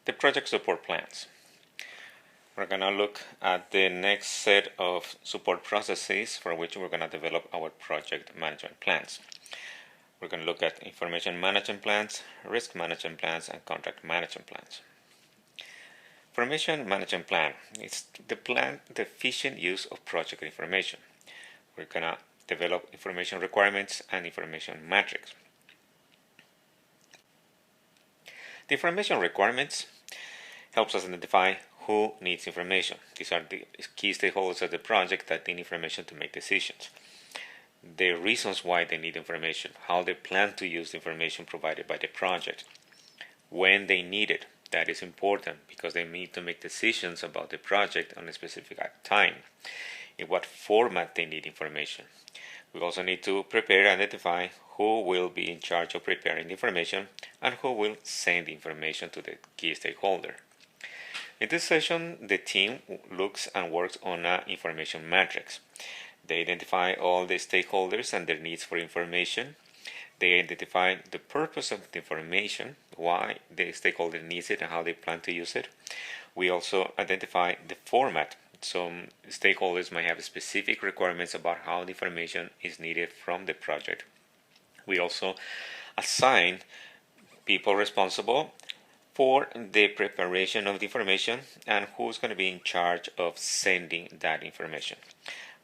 The project support plans. We're going to look at the next set of support processes for which we're going to develop our project management plans. We're going to look at information management plans, risk management plans, and contract management plans. Information management plan is the efficient use of project information. We're going to develop information requirements and information matrix. The information requirements helps us identify who needs information. These are the key stakeholders of the project that need information to make decisions. The reasons why they need information, how they plan to use the information provided by the project, when they need it. That is important because they need to make decisions about the project on a specific time, in what format they need information. We also need to prepare and identify who will be in charge of preparing the information and who will send the information to the key stakeholder. In this session, the team looks and works on an information matrix. They identify all the stakeholders and their needs for information. They identify the purpose of the information, why the stakeholder needs it and how they plan to use it. We also identify the format. Some stakeholders might have specific requirements about how the information is needed from the project. We also assign people responsible for the preparation of the information and who's going to be in charge of sending that information.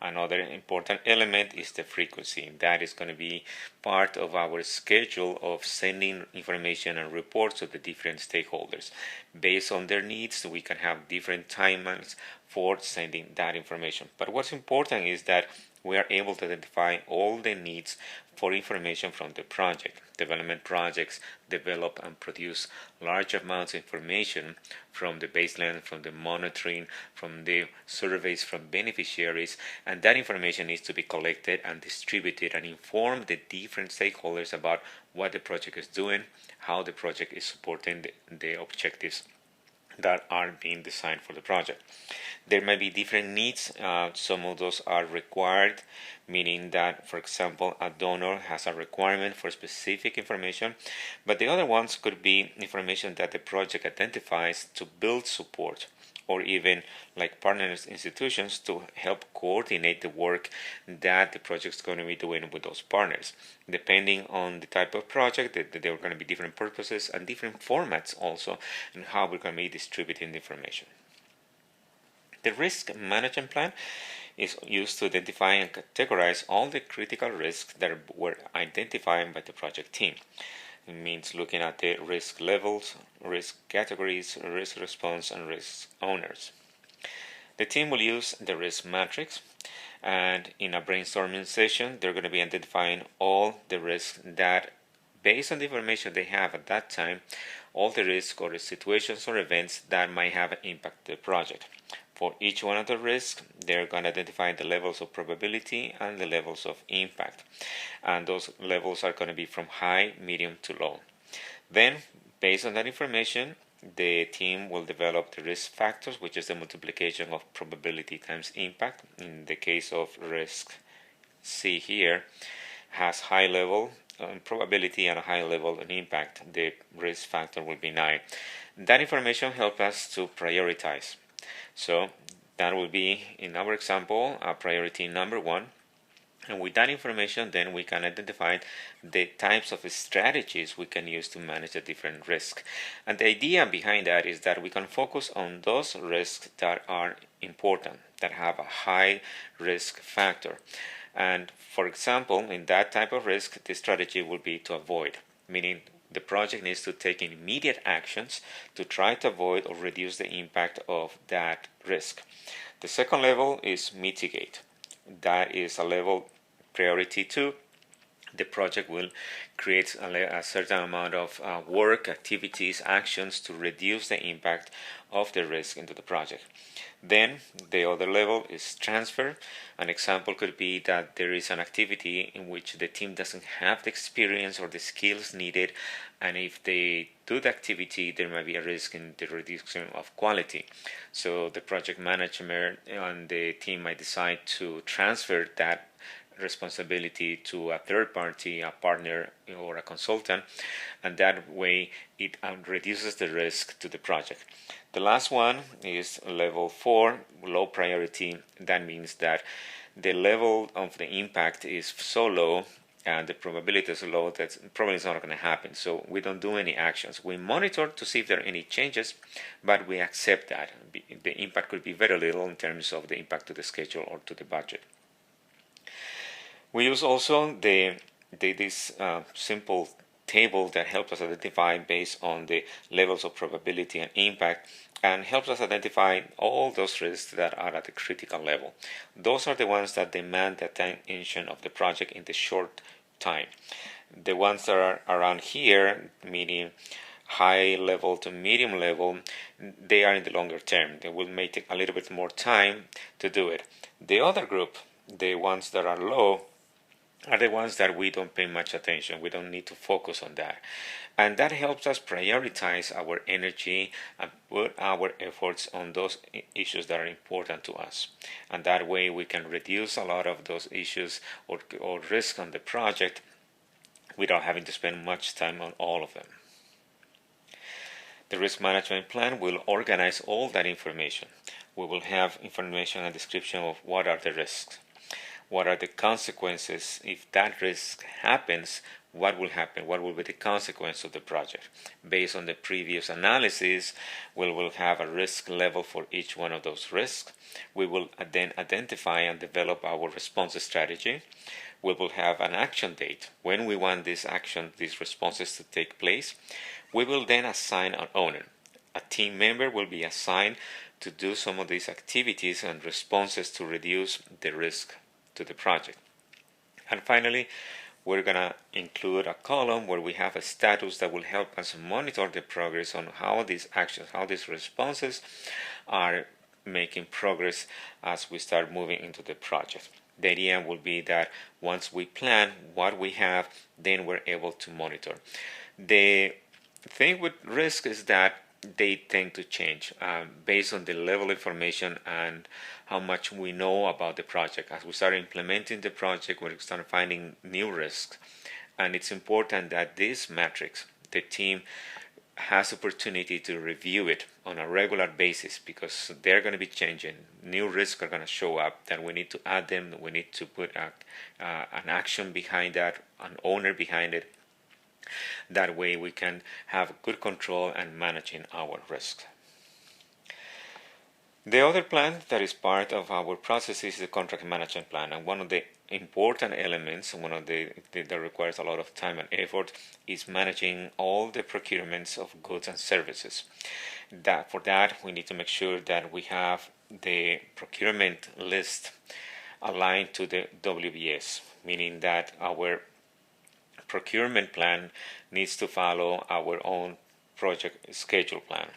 Another important element is the frequency. That is going to be part of our schedule of sending information and reports to the different stakeholders. Based on their needs, we can have different timelines for sending that information. But what's important is that we are able to identify all the needs for information from the project. Development projects develop and produce large amounts of information from the baseline, from the monitoring, from the surveys from beneficiaries, and that information needs to be collected and distributed and inform the different stakeholders about what the project is doing, how the project is supporting the objectives that are being designed for the project. There may be different needs. Some of those are required, meaning that, for example, a donor has a requirement for specific information, but the other ones could be information that the project identifies to build support, or even like partners institutions to help coordinate the work that the project is going to be doing with those partners. Depending on the type of project, there are going to be different purposes and different formats also, and how we're going to be distributing the information. The risk management plan is used to identify and categorize all the critical risks that were identified by the project team. It means looking at the risk levels, risk categories, risk response, and risk owners. The team will use the risk matrix, and in a brainstorming session, they're going to be identifying all the risks that, based on the information they have at that time, all the risks or the situations or events that might have impacted the project. For each one of the risks, they're going to identify the levels of probability and the levels of impact. And those levels are going to be from high, medium to low. Then, based on that information, the team will develop the risk factors, which is the multiplication of probability times impact. In the case of risk C here, has high level probability and a high level of impact. The risk factor will be 9. That information helps us to prioritize. So that will be, in our example, priority number 1. And with that information, then we can identify the types of strategies we can use to manage the different risks. And the idea behind that is that we can focus on those risks that are important, that have a high risk factor. And for example, in that type of risk, the strategy will be to avoid, meaning the project needs to take immediate actions to try to avoid or reduce the impact of that risk. The second level is mitigate. That is a level priority 2. The project will create a certain amount of work, activities, actions to reduce the impact of the risk into the project. Then the other level is transfer. An example could be that there is an activity in which the team doesn't have the experience or the skills needed, and if they do the activity, there might be a risk in the reduction of quality. So the project manager and the team might decide to transfer that responsibility to a third party, a partner, or a consultant, and that way it reduces the risk to the project. The last one is level 4, low priority. That means that the level of the impact is so low and the probability is low that probably it's not going to happen. So we don't do any actions. We monitor to see if there are any changes, but we accept that. The impact could be very little in terms of the impact to the schedule or to the budget. We use also this simple table that helps us identify based on the levels of probability and impact, and helps us identify all those risks that are at the critical level. Those are the ones that demand the attention of the project in the short time. The ones that are around here, meaning high level to medium level, they are in the longer term. They will may take a little bit more time to do it. The other group, the ones that are low, are the ones that we don't pay much attention. We don't need to focus on that. And that helps us prioritize our energy and put our efforts on those issues that are important to us. And that way we can reduce a lot of those issues or risk on the project without having to spend much time on all of them. The risk management plan will organize all that information. We will have information and description of what are the risks. What are the consequences if that risk happens? What will happen? What will be the consequence of the project? Based on the previous analysis, we will have a risk level for each one of those risks. We will then identify and develop our response strategy. We will have an action date when we want these responses to take place. We will then assign an owner. A team member will be assigned to do some of these activities and responses to reduce the risk to the project. And finally, we're going to include a column where we have a status that will help us monitor the progress on how these actions, how these responses are making progress as we start moving into the project. The idea will be that once we plan what we have, then we're able to monitor. The thing with risk is that they tend to change based on the level of information and how much we know about the project. As we start implementing the project, we start finding new risks. And it's important that this matrix, the team has opportunity to review it on a regular basis because they're going to be changing. New risks are going to show up that we need to add them. We need to put an action behind that, an owner behind it. That way we can have good control and managing our risks. The other plan that is part of our process is the contract management plan, and one of the important elements, that requires a lot of time and effort, is managing all the procurements of goods and services. For that, we need to make sure that we have the procurement list aligned to the WBS, meaning that our procurement plan needs to follow our own project schedule plan.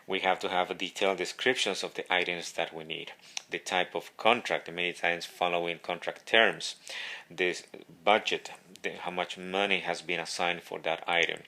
We have to have detailed descriptions of the items that we need, the type of contract, many times following contract terms, this budget, how much money has been assigned for that item.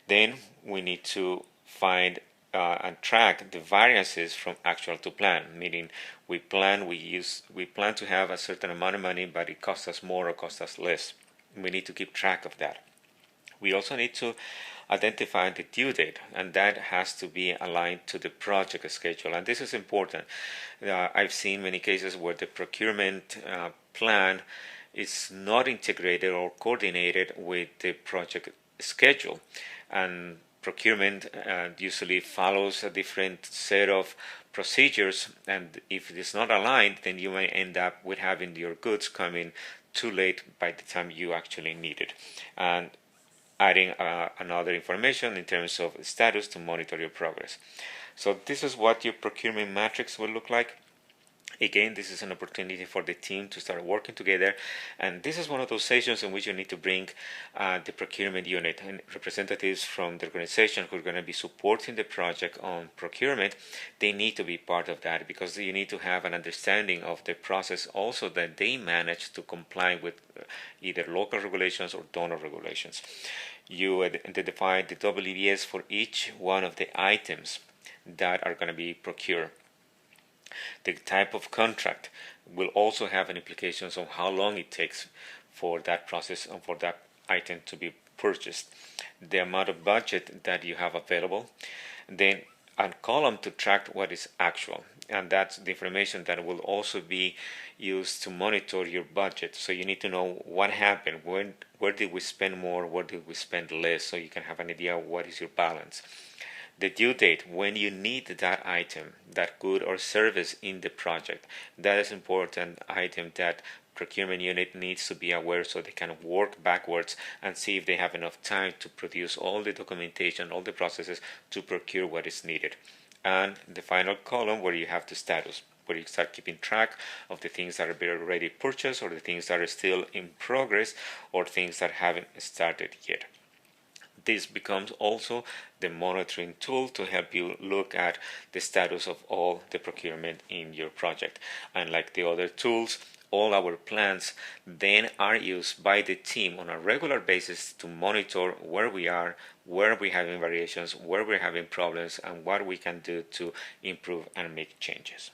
Then we need to find and track the variances from actual to plan, meaning we plan to have a certain amount of money, but it costs us more or costs us less. We need to keep track of that. We also need to identify the due date, and that has to be aligned to the project schedule. And this is important. I've seen many cases where the procurement plan is not integrated or coordinated with the project schedule, and procurement usually follows a different set of procedures, and if it is not aligned, then you may end up with having your goods coming too late by the time you actually need it, and adding another information in terms of status to monitor your progress. So this is what your procurement matrix will look like. Again, this is an opportunity for the team to start working together, and this is one of those sessions in which you need to bring the procurement unit and representatives from the organization who are going to be supporting the project on procurement. They need to be part of that because you need to have an understanding of the process also that they manage to comply with either local regulations or donor regulations. You identify the WBS for each one of the items that are going to be procured, the type of contract, will also have an implications on how long it takes for that process and for that item to be purchased, the amount of budget that you have available, then a column to track what is actual, and that's the information that will also be used to monitor your budget. So you need to know what happened, where did we spend more, where did we spend less, so you can have an idea of what is your balance. The due date, when you need that item, that good or service in the project, that is an important item that procurement unit needs to be aware, so they can work backwards and see if they have enough time to produce all the documentation, all the processes to procure what is needed. And the final column where you have the status, where you start keeping track of the things that are already purchased or the things that are still in progress or things that haven't started yet. This becomes also the monitoring tool to help you look at the status of all the procurement in your project. And like the other tools, all our plans then are used by the team on a regular basis to monitor where we are, where we're having variations, where we're having problems, and what we can do to improve and make changes.